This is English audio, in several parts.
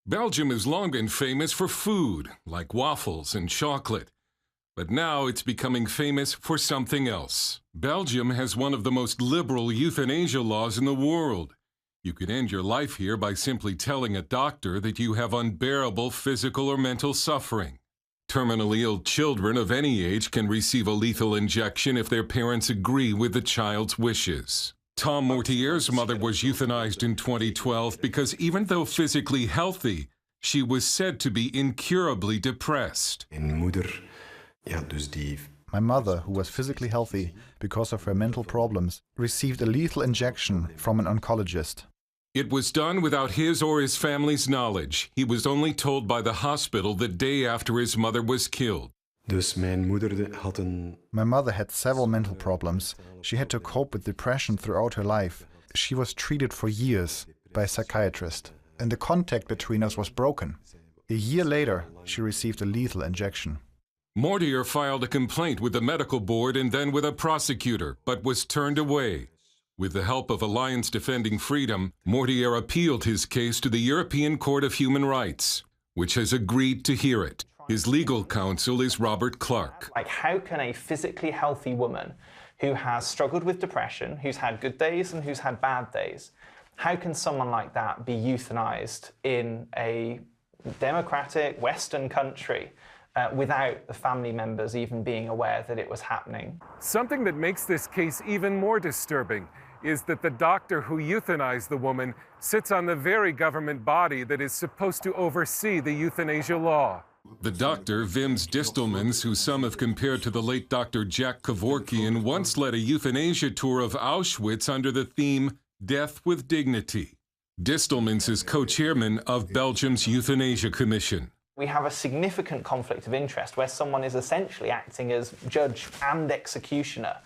Belgium has long been famous for food, like waffles and chocolate. But now it's becoming famous for something else. Belgium has one of the most liberal euthanasia laws in the world. You could end your life here by simply telling a doctor that you have unbearable physical or mental suffering. Terminally ill children of any age can receive a lethal injection if their parents agree with the child's wishes. Tom Mortier's mother was euthanized in 2012 because even though physically healthy, she was said to be incurably depressed. My mother, who was physically healthy because of her mental problems, received a lethal injection from an oncologist. It was done without his or his family's knowledge. He was only told by the hospital the day after his mother was killed. My mother had several mental problems. She had to cope with depression throughout her life. She was treated for years by a psychiatrist, and the contact between us was broken. A year later, she received a lethal injection. Mortier filed a complaint with the medical board and then with a prosecutor, but was turned away. With the help of Alliance Defending Freedom, Mortier appealed his case to the European Court of Human Rights, which has agreed to hear it. His legal counsel is Robert Clark. How can a physically healthy woman who has struggled with depression, who's had good days and who's had bad days, how can someone like that be euthanized in a democratic Western country without the family members even being aware that it was happening? Something that makes this case even more disturbing is that the doctor who euthanized the woman sits on the very government body that is supposed to oversee the euthanasia law. The doctor, Wim Distelmans, who some have compared to the late Dr. Jack Kevorkian, once led a euthanasia tour of Auschwitz under the theme, Death with Dignity. Distelmans is co-chairman of Belgium's Euthanasia Commission. We have a significant conflict of interest where someone is essentially acting as judge and executioner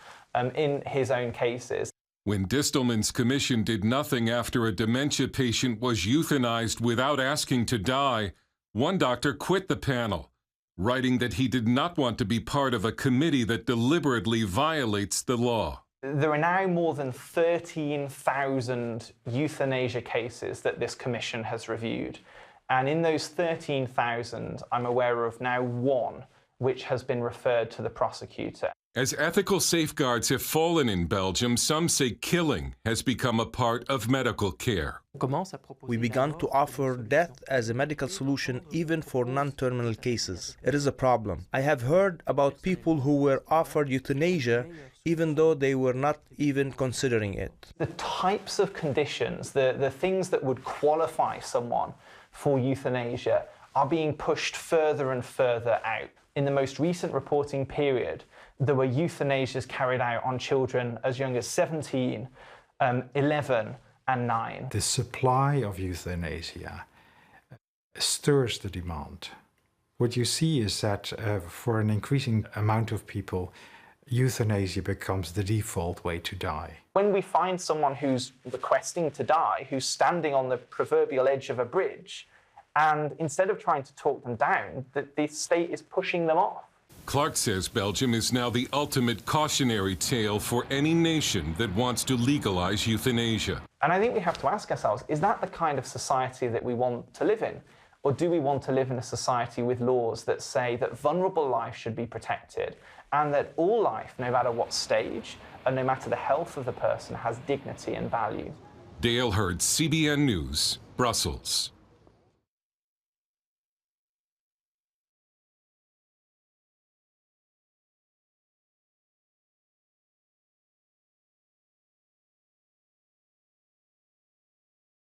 in his own cases. When Distelmans' commission did nothing after a dementia patient was euthanized without asking to die, one doctor quit the panel, writing that he did not want to be part of a committee that deliberately violates the law. There are now more than 13,000 euthanasia cases that this commission has reviewed. And in those 13,000, I'm aware of now one which has been referred to the prosecutor. As ethical safeguards have fallen in Belgium, some say killing has become a part of medical care. We began to offer death as a medical solution even for non-terminal cases. It is a problem. I have heard about people who were offered euthanasia even though they were not even considering it. The types of conditions, the things that would qualify someone for euthanasia are being pushed further and further out. In the most recent reporting period, there were euthanasias carried out on children as young as 17, 11 and 9. The supply of euthanasia stirs the demand. What you see is that for an increasing amount of people, euthanasia becomes the default way to die. When we find someone who's requesting to die, who's standing on the proverbial edge of a bridge, and instead of trying to talk them down, the state is pushing them off. Clark says Belgium is now the ultimate cautionary tale for any nation that wants to legalize euthanasia. And I think we have to ask ourselves, is that the kind of society that we want to live in? Or do we want to live in a society with laws that say that vulnerable life should be protected and that all life, no matter what stage and no matter the health of the person, has dignity and value? Dale Hurd, CBN News, Brussels.